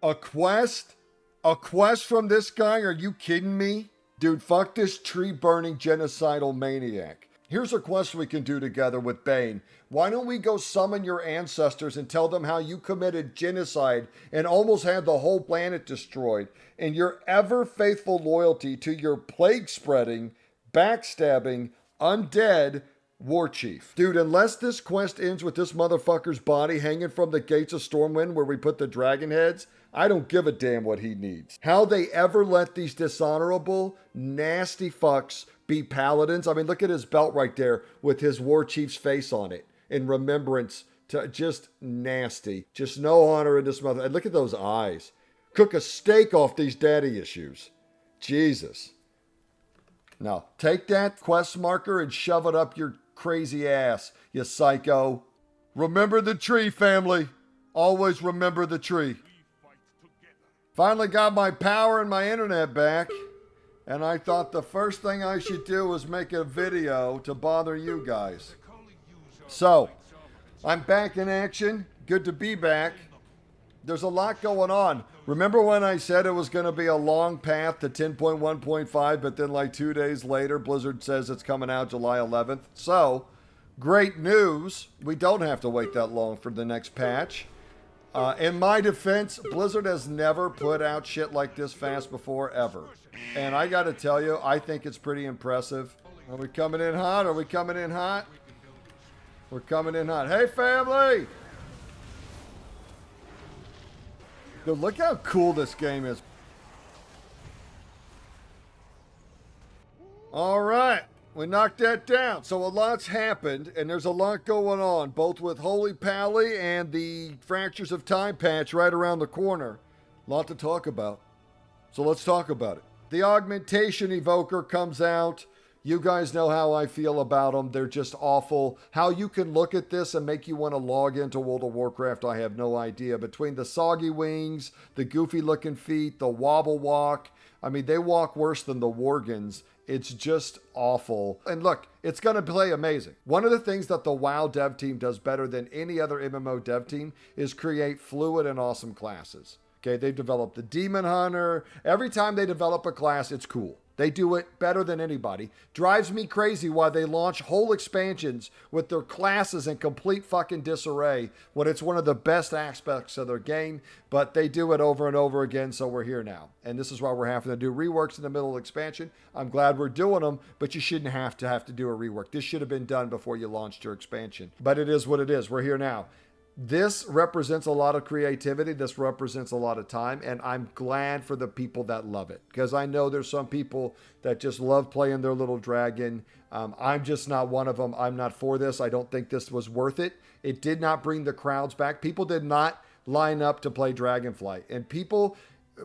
A quest? A quest from this guy? Are you kidding me? Dude, fuck this tree-burning genocidal maniac. Here's a quest we can do together with Bane. Why don't we go summon your ancestors and tell them how you committed genocide and almost had the whole planet destroyed, and your ever-faithful loyalty to your plague-spreading, backstabbing, undead war chief. Dude, unless this quest ends with this motherfucker's body hanging from the gates of Stormwind where we put the dragon heads, I don't give a damn what he needs. How they ever let these dishonorable, nasty fucks be paladins. I mean, look at his belt right there with his war chief's face on it in remembrance to just nasty. Just no honor in this mother. And look at those eyes. Cook a steak off these daddy issues. Jesus. Now, take that quest marker and shove it up your crazy ass, you psycho. Remember the tree, family. Always remember the tree. Finally got my power and my internet back, and I thought the first thing I should do was make a video to bother you guys. So, I'm back in action. Good to be back. There's a lot going on. Remember when I said it was going to be a long path to 10.1.5, but then like 2 days later, Blizzard says it's coming out July 11th. So, great news. We don't have to wait that long for the next patch. In my defense, Blizzard has never put out shit like this fast before, ever. And I gotta tell you, I think it's pretty impressive. Are we coming in hot? Are we coming in hot? We're coming in hot. Hey, family! Dude, look how cool this game is. All right. We knocked that down. So a lot's happened, and there's a lot going on, both with Holy Paladin and the Fractures of Time patch right around the corner. A lot to talk about. So let's talk about it. The Augmentation Evoker comes out. You guys know how I feel about them. They're just awful. How you can look at this and make you want to log into World of Warcraft, I have no idea. Between the soggy wings, the goofy looking feet, the wobble walk. I mean, they walk worse than the Worgans. It's just awful. And look, it's going to play amazing. One of the things that the WoW dev team does better than any other MMO dev team is create fluid and awesome classes. Okay, they've developed the Demon Hunter. Every time they develop a class, it's cool. They do it better than anybody. Drives me crazy why they launch whole expansions with their classes in complete fucking disarray when it's one of the best aspects of their game, but they do it over and over again, so we're here now. And this is why we're having to do reworks in the middle of expansion. I'm glad we're doing them, but you shouldn't have to do a rework. This should have been done before you launched your expansion. But it is what it is. We're here now. This represents a lot of creativity. This represents a lot of time. And I'm glad for the people that love it. Because I know there's some people that just love playing their little dragon. I'm just not one of them. I'm not for this. I don't think this was worth it. It did not bring the crowds back. People did not line up to play Dragonflight. And people...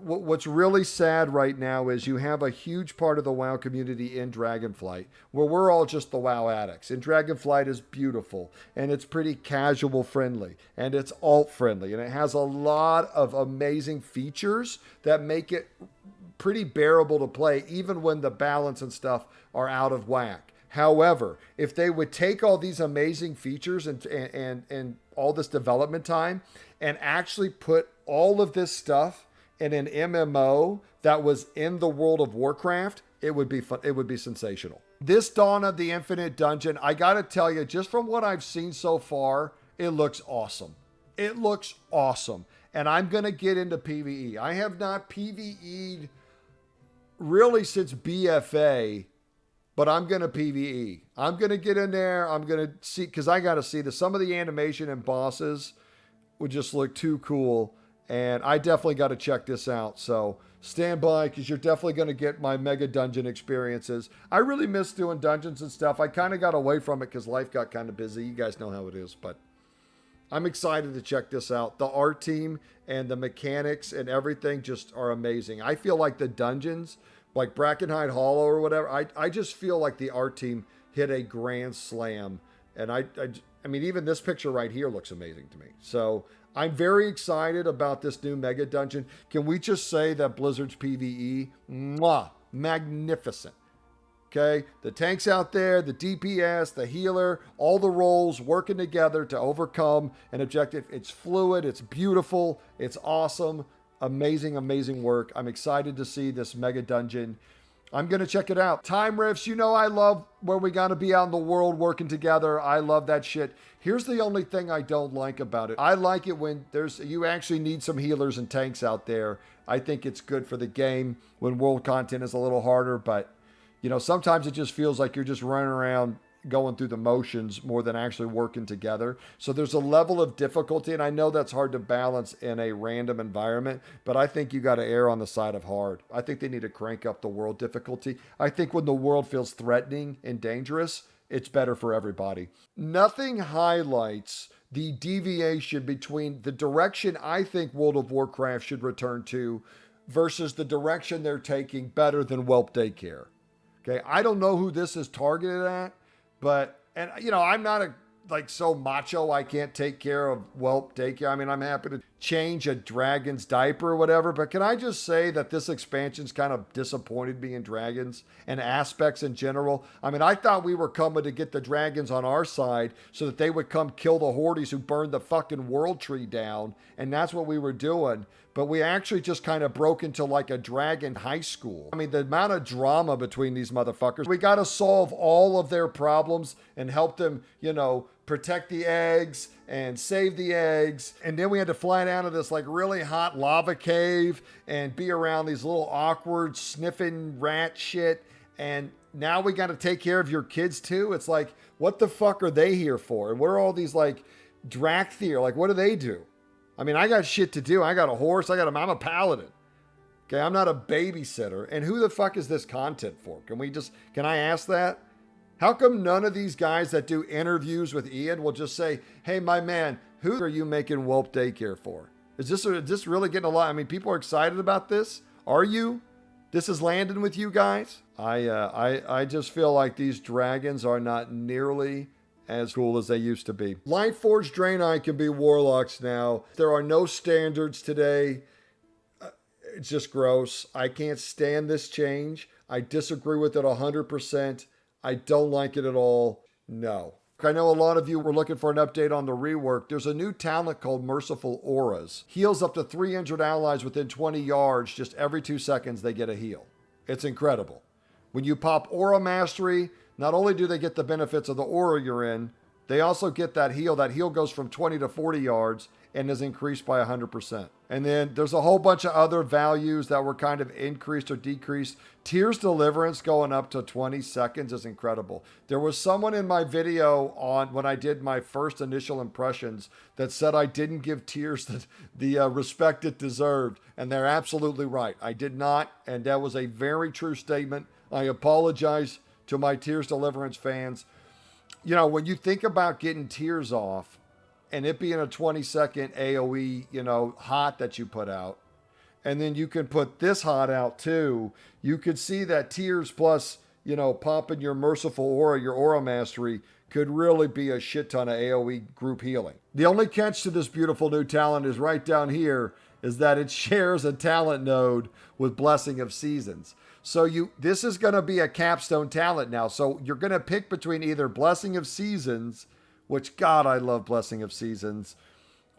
What's really sad right now is you have a huge part of the WoW community in Dragonflight where we're all just the WoW addicts. And Dragonflight is beautiful and it's pretty casual friendly and it's alt friendly and it has a lot of amazing features that make it pretty bearable to play even when the balance and stuff are out of whack. However, if they would take all these amazing features and all this development time and actually put all of this stuff in an MMO that was in the World of Warcraft, it would be fun. It would be sensational. This Dawn of the Infinite Dungeon, I gotta tell you, just from what I've seen so far, it looks awesome. It looks awesome. And I'm gonna get into PvE. I have not PvE'd really since BFA, but I'm gonna PvE. I'm gonna get in there. I'm gonna see, because I gotta see this. Some of the animation and bosses would just look too cool. And I definitely got to check this out. So stand by because you're definitely going to get my mega dungeon experiences. I really miss doing dungeons and stuff. I kind of got away from it because life got kind of busy. You guys know how it is. But I'm excited to check this out. The art team and the mechanics and everything just are amazing. I feel like the dungeons, like Brackenhide Hollow or whatever, I just feel like the art team hit a grand slam. And I mean, even this picture right here looks amazing to me. So I'm very excited about this new mega dungeon. Can we just say that Blizzard's PvE, mwah, magnificent. Okay, the tanks out there, the DPS, the healer, all the roles working together to overcome an objective. It's fluid, it's beautiful, it's awesome. Amazing, amazing work. I'm excited to see this mega dungeon. I'm going to check it out. Time rifts, I love where we got to be out in the world working together. I love that shit. Here's the only thing I don't like about it. I like it when you actually need some healers and tanks out there. I think it's good for the game when world content is a little harder, but sometimes it just feels like you're just running around going through the motions more than actually working together. So there's a level of difficulty, and I know that's hard to balance in a random environment, but I think you got to err on the side of hard. I think they need to crank up the world difficulty. I think when the world feels threatening and dangerous, it's better for everybody. Nothing highlights the deviation between the direction I think World of Warcraft should return to versus the direction they're taking better than Whelp Daycare. Okay, I don't know who this is targeted at, but, I'm not so macho I can't take care of Whelp Daycare. I mean, I'm happy to change a dragon's diaper or whatever, but can I just say that this expansion's kind of disappointed me in dragons and aspects in general? I mean, I thought we were coming to get the dragons on our side so that they would come kill the hordes who burned the fucking world tree down, and that's what we were doing. But we actually just kind of broke into like a dragon high school. I mean, the amount of drama between these motherfuckers. We got to solve all of their problems and help them, protect the eggs and save the eggs. And then we had to fly down to this like really hot lava cave and be around these little awkward sniffing rat shit. And now we got to take care of your kids too. It's like, what the fuck are they here for? And what are all these like Drakthir? Like, what do they do? I mean, I got shit to do. I got a horse. I'm a paladin. Okay, I'm not a babysitter. And who the fuck is this content for? Can I ask that? How come none of these guys that do interviews with Ian will just say, hey, my man, who are you making Whelp Daycare for? Is this really getting a lot? I mean, people are excited about this. Are you? This is landing with you guys? I just feel like these dragons are not nearly as cool as they used to be. Lightforged Draenei can be warlocks now. There are no standards today. It's just gross. I can't stand this change. I disagree with it 100%. I don't like it at all. No. I know a lot of you were looking for an update on the rework. There's a new talent called Merciful Auras. Heals up to 300 allies within 20 yards. Just every 2 seconds they get a heal. It's incredible. When you pop Aura Mastery, not only do they get the benefits of the aura you're in, they also get that heal. That heal goes from 20 to 40 yards and is increased by 100%. And then there's a whole bunch of other values that were kind of increased or decreased. Tears Deliverance going up to 20 seconds is incredible. There was someone in my video on when I did my first initial impressions that said I didn't give Tears the respect it deserved. And they're absolutely right. I did not. And that was a very true statement. I apologize to my Tears Deliverance fans. When you think about getting tears off and it being a 20-second AoE, hot that you put out, and then you can put this hot out too, you could see that tears plus, popping your Merciful Aura, your Aura Mastery, could really be a shit ton of AoE group healing. The only catch to this beautiful new talent is right down here, is that it shares a talent node with Blessing of Seasons. So this is going to be a capstone talent now. So you're going to pick between either Blessing of Seasons, which, God, I love Blessing of Seasons,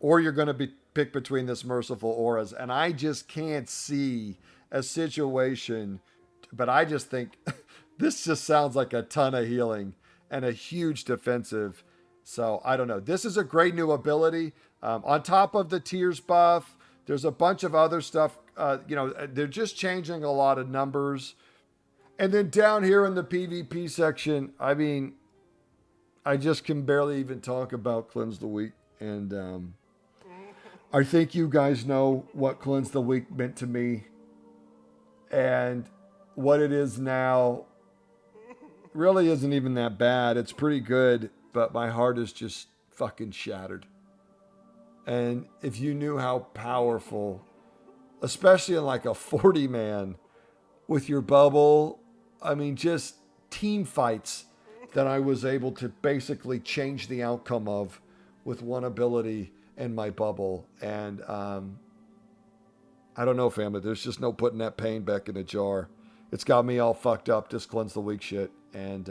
or you're going to pick between this Merciful Auras. And I just can't see a situation, but I just think this just sounds like a ton of healing and a huge defensive. So I don't know. This is a great new ability. On top of the Tears buff, there's a bunch of other stuff. They're just changing a lot of numbers. And then down here in the PvP section, I mean, I just can barely even talk about Cleanse the Weak. And I think you guys know what Cleanse the Weak meant to me. And what it is now really isn't even that bad. It's pretty good, but my heart is just fucking shattered. And if you knew how powerful, especially in like a 40-man with your bubble, I mean, just team fights that I was able to basically change the outcome of with one ability in my bubble. And I don't know, family. There's just no putting that pain back in a jar. It's got me all fucked up, this Cleanse the Weak shit. And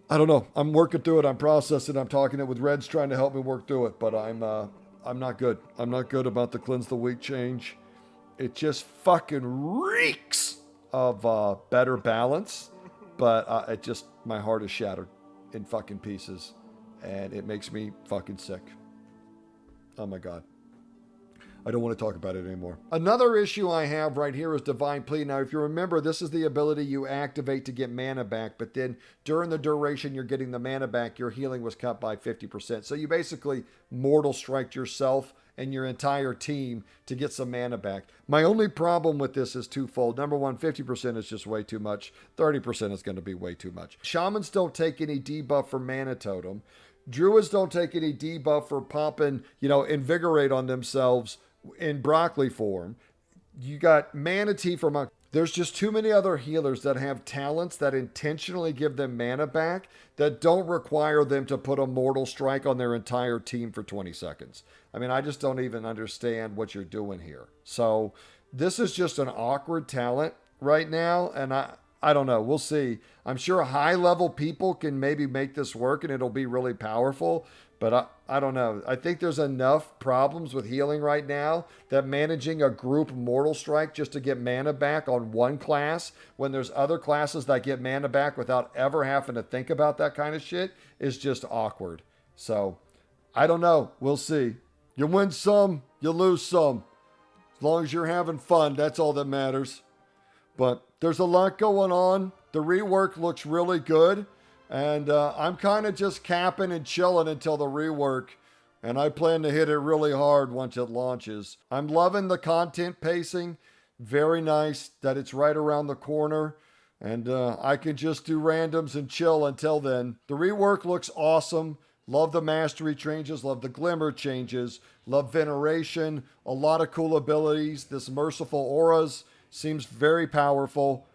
I don't know. I'm working through it. I'm processing. I'm talking it with Red's trying to help me work through it. But I'm I'm not good. I'm not good about the Cleanse the Weak change. It just fucking reeks of better balance, but it just, my heart is shattered in fucking pieces, and it makes me fucking sick. Oh my God. I don't want to talk about it anymore. Another issue I have right here is Divine Plea. Now, if you remember, this is the ability you activate to get mana back, but then during the duration you're getting the mana back, your healing was cut by 50%. So you basically Mortal Strike yourself and your entire team to get some mana back. My only problem with this is twofold. Number one, 50% is just way too much. 30% is going to be way too much. Shamans don't take any debuff for Mana Totem. Druids don't take any debuff for popping, Invigorate on themselves in broccoli form. You got Mana Tea for Monk. There's just too many other healers that have talents that intentionally give them mana back that don't require them to put a Mortal Strike on their entire team for 20 seconds. I mean, I just don't even understand what you're doing here. So this is just an awkward talent right now, and I don't know. We'll see. I'm sure high-level people can maybe make this work, and it'll be really powerful. But I don't know. I think there's enough problems with healing right now that managing a group Mortal Strike just to get mana back on one class when there's other classes that get mana back without ever having to think about that kind of shit is just awkward. So, I don't know. We'll see. You win some, you lose some. As long as you're having fun, that's all that matters. But there's a lot going on. The rework looks really good. And I'm kind of just capping and chilling until the rework. And I plan to hit it really hard once it launches. I'm loving the content pacing. Very nice that it's right around the corner. And I can just do randoms and chill until then. The rework looks awesome. Love the mastery changes. Love the glimmer changes. Love veneration. A lot of cool abilities. This Merciful Auras seems very powerful.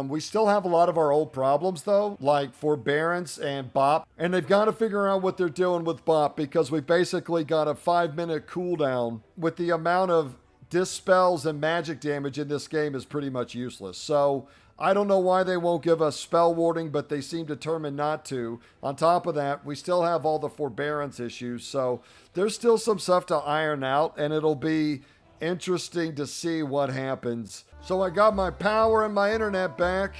We still have a lot of our old problems, though, like Forbearance and Bop. And they've got to figure out what they're doing with Bop because we've basically got a 5-minute cooldown. With the amount of dispels and magic damage in this game is pretty much useless. So I don't know why they won't give us spell warding, but they seem determined not to. On top of that, we still have all the Forbearance issues. So there's still some stuff to iron out, and it'll be interesting to see what happens. So I got my power and my internet back,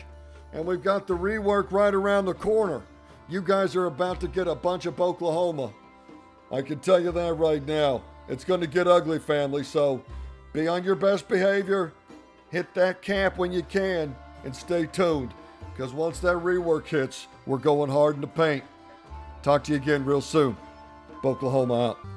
and we've got the rework right around the corner. You guys are about to get a bunch of Oklahoma. I can tell you that right now. It's going to get ugly, family, so be on your best behavior, hit that camp when you can, and stay tuned, because once that rework hits, we're going hard in the paint. Talk to you again real soon. Oklahoma out.